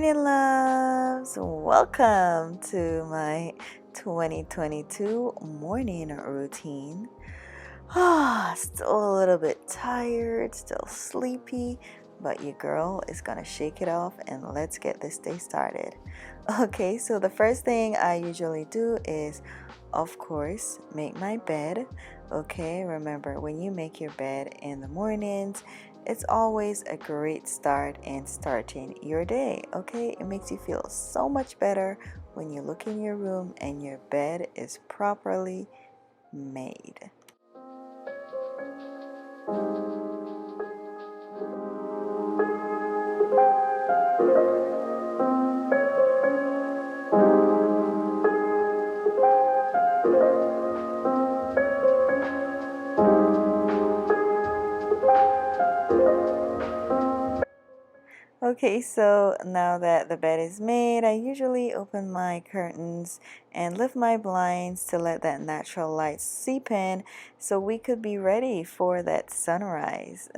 morning, loves. Welcome to my 2022 morning routine. Still a little bit tired, still sleepy, but your girl is gonna shake it off and let's get this day started. Okay, so the first thing I usually do is, of course, make my bed. Okay, remember when you make your bed in the mornings, it's always a great start in starting your day. Okay, it makes you feel so much better when you look in your room and your bed is properly made. Okay, so now that the bed is made, I usually open my curtains and lift my blinds to let that natural light seep in so we could be ready for that sunrise.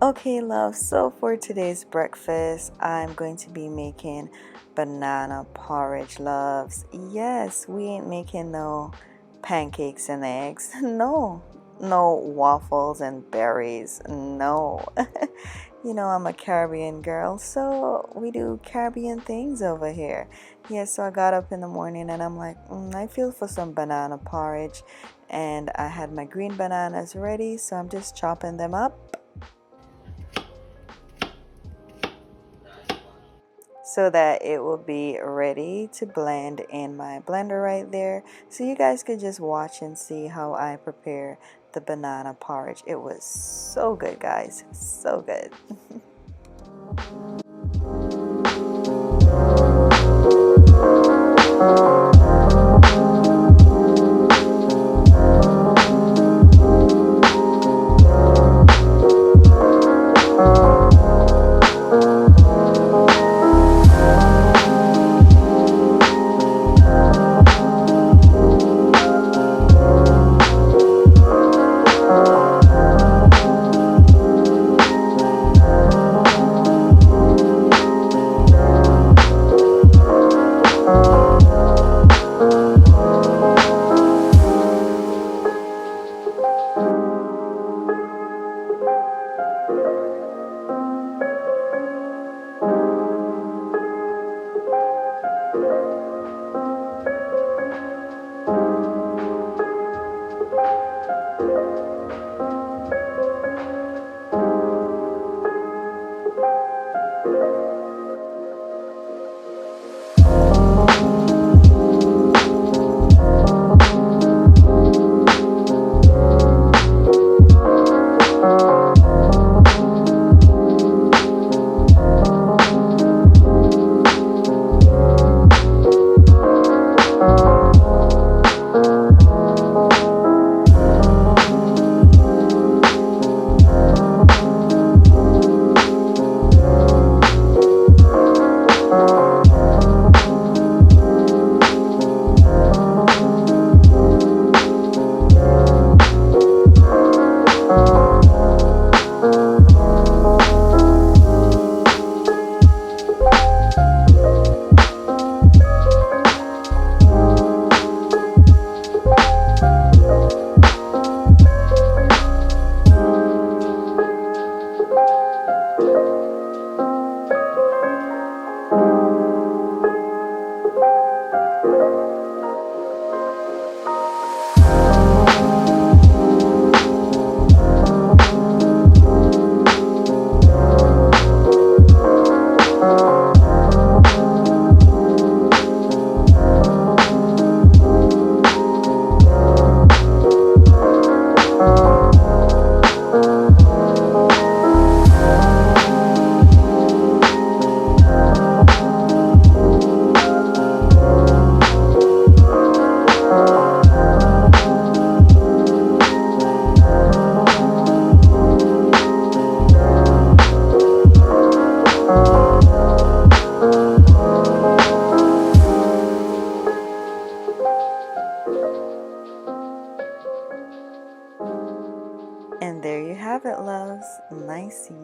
Okay, love, so for today's breakfast, I'm going to be making banana porridge, loves. Yes, we ain't making no pancakes and eggs. No waffles and berries. No. I'm a Caribbean girl, so we do Caribbean things over here. Yeah, so I got up in the morning and I'm like, I feel for some banana porridge. And I had my green bananas ready, so I'm just chopping them up so that it will be ready to blend in my blender right there. So you guys could just watch and see how I prepare the banana porridge. It was so good, guys. So good.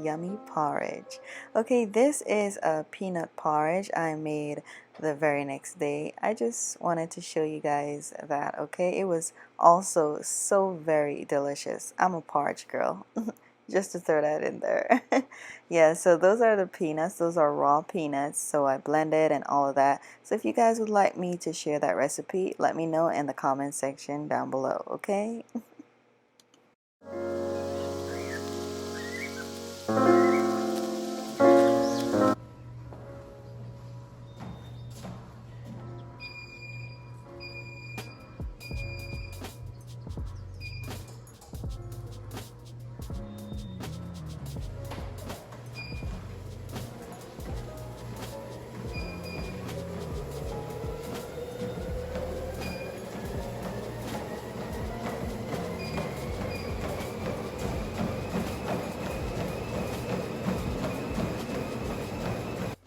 yummy porridge. Okay, this is a peanut porridge I made the very next day. I just wanted to show you guys that, okay? It was also so very delicious. I'm a porridge girl. Just to throw that in there. Yeah, so those are the peanuts. Those are raw peanuts. So I blended and all of that. So if you guys would like me to share that recipe, let me know in the comment section down below, okay?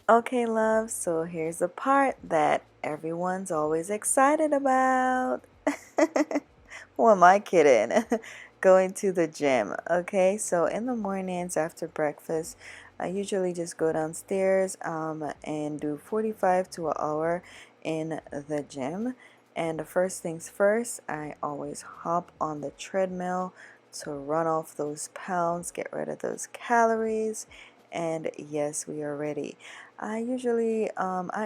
Okay, love, so here's the part that everyone's always excited about. Who am I kidding? Going to the gym. Okay, so in the mornings after breakfast, I usually just go downstairs and do 45 to an hour in the gym. And the first things first, I always hop on the treadmill to run off those pounds, get rid of those calories, and yes, we are ready. I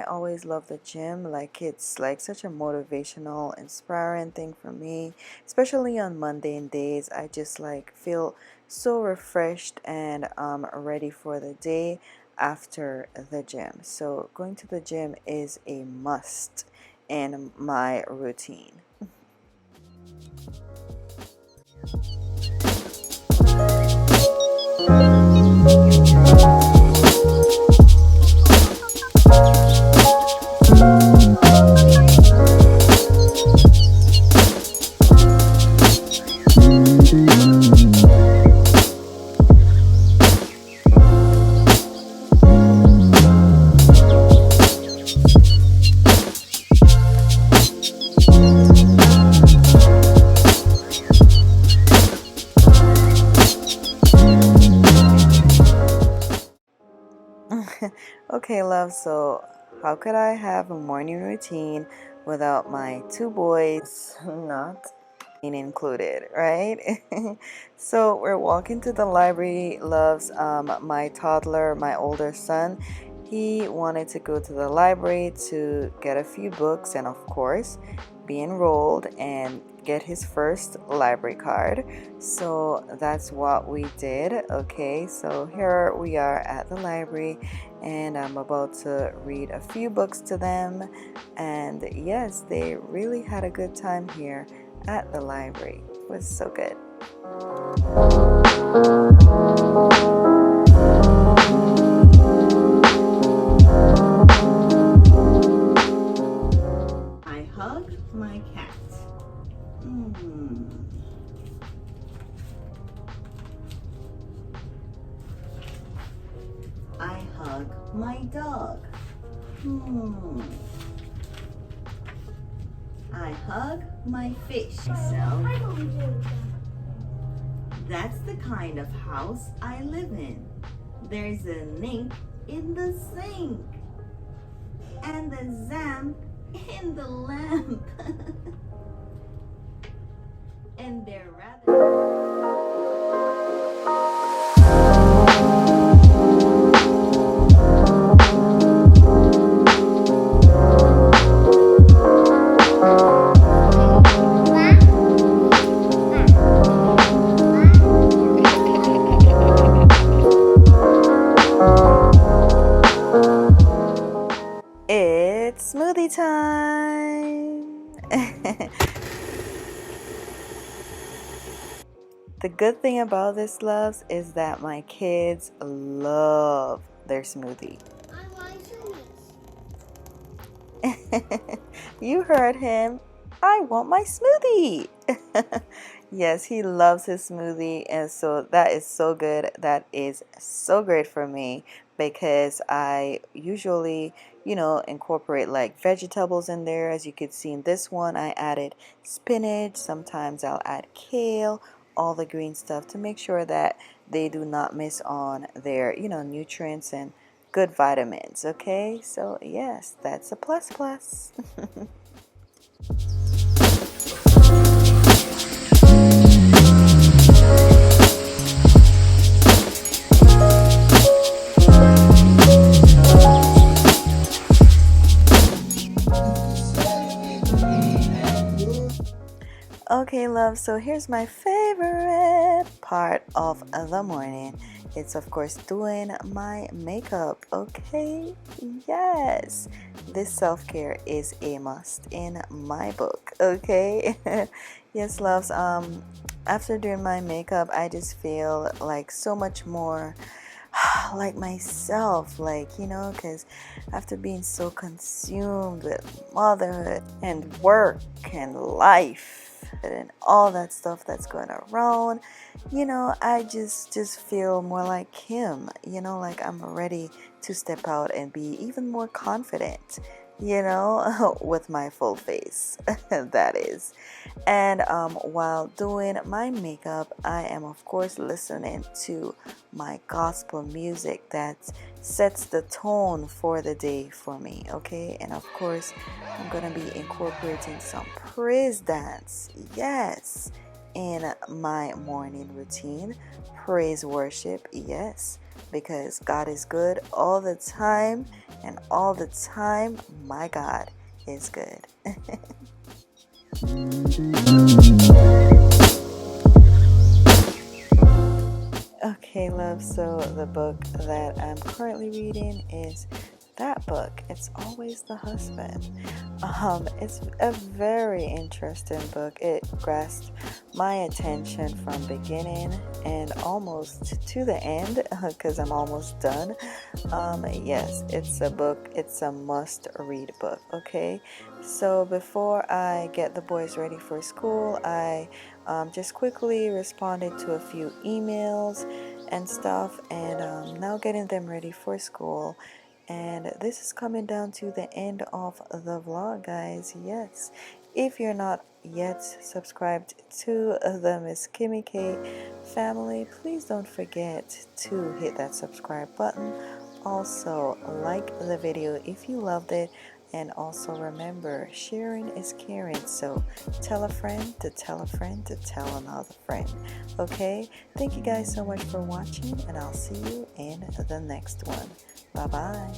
always love the gym. Like, it's like such a motivational, inspiring thing for me, especially on mundane days. I just like feel so refreshed and ready for the day after the gym. So going to the gym is a must in my routine. Okay, love, so how could I have a morning routine without my two boys not included, right? So we're walking to the library, loves. My toddler, my older son, he wanted to go to the library to get a few books and of course be enrolled and get his first library card. So that's what we did. Okay, so here we are at the library and I'm about to read a few books to them, and yes, they really had a good time here at the library. It was so good. I hug my cat. Mm. I hug my dog. Hmm. I hug my fish. So that's the kind of house I live in. There's a nink in the sink and the zamp in the lamp. And they're rather... It's smoothie time! The good thing about this, loves, is that my kids love their smoothie. I want smoothies. You heard him. I want my smoothie. Yes, he loves his smoothie, and so that is so good. That is so great for me because I usually, incorporate like vegetables in there. As you could see in this one, I added spinach. Sometimes I'll add kale all the green stuff to make sure that they do not miss on their, nutrients and good vitamins. Okay, so yes, that's a plus plus. Okay, love, so here's my favorite part of the morning. It's, of course, doing my makeup. Okay, yes, this self-care is a must in my book. Okay, yes, loves. After doing my makeup, I just feel like so much more like myself, like, because after being so consumed with motherhood and work and life and all that stuff that's going around, I just feel more like him, like I'm ready to step out and be even more confident, with my full face. That is. And while doing my makeup, I am, of course, listening to my gospel music that sets the tone for the day for me. Okay, and of course, I'm gonna be incorporating some praise dance, yes, in my morning routine. Praise worship, yes, because God is good all the time, and all the time my God is good. Okay, love, so the book that I'm currently reading is that book. It's Always the Husband. It's a very interesting book. It grasped my attention from beginning and almost to the end because I'm almost done. Yes, it's a book. It's a must-read book. Okay, so before I get the boys ready for school, I just quickly responded to a few emails and stuff, and now getting them ready for school. And this is coming down to the end of the vlog, guys. Yes, if you're not yet subscribed to the Mskimmyk family, please don't forget to hit that subscribe button. Also, like the video if you loved it, and also remember, sharing is caring. So tell a friend to tell a friend to tell another friend. Okay, thank you guys so much for watching, and I'll see you in the next one. Bye bye.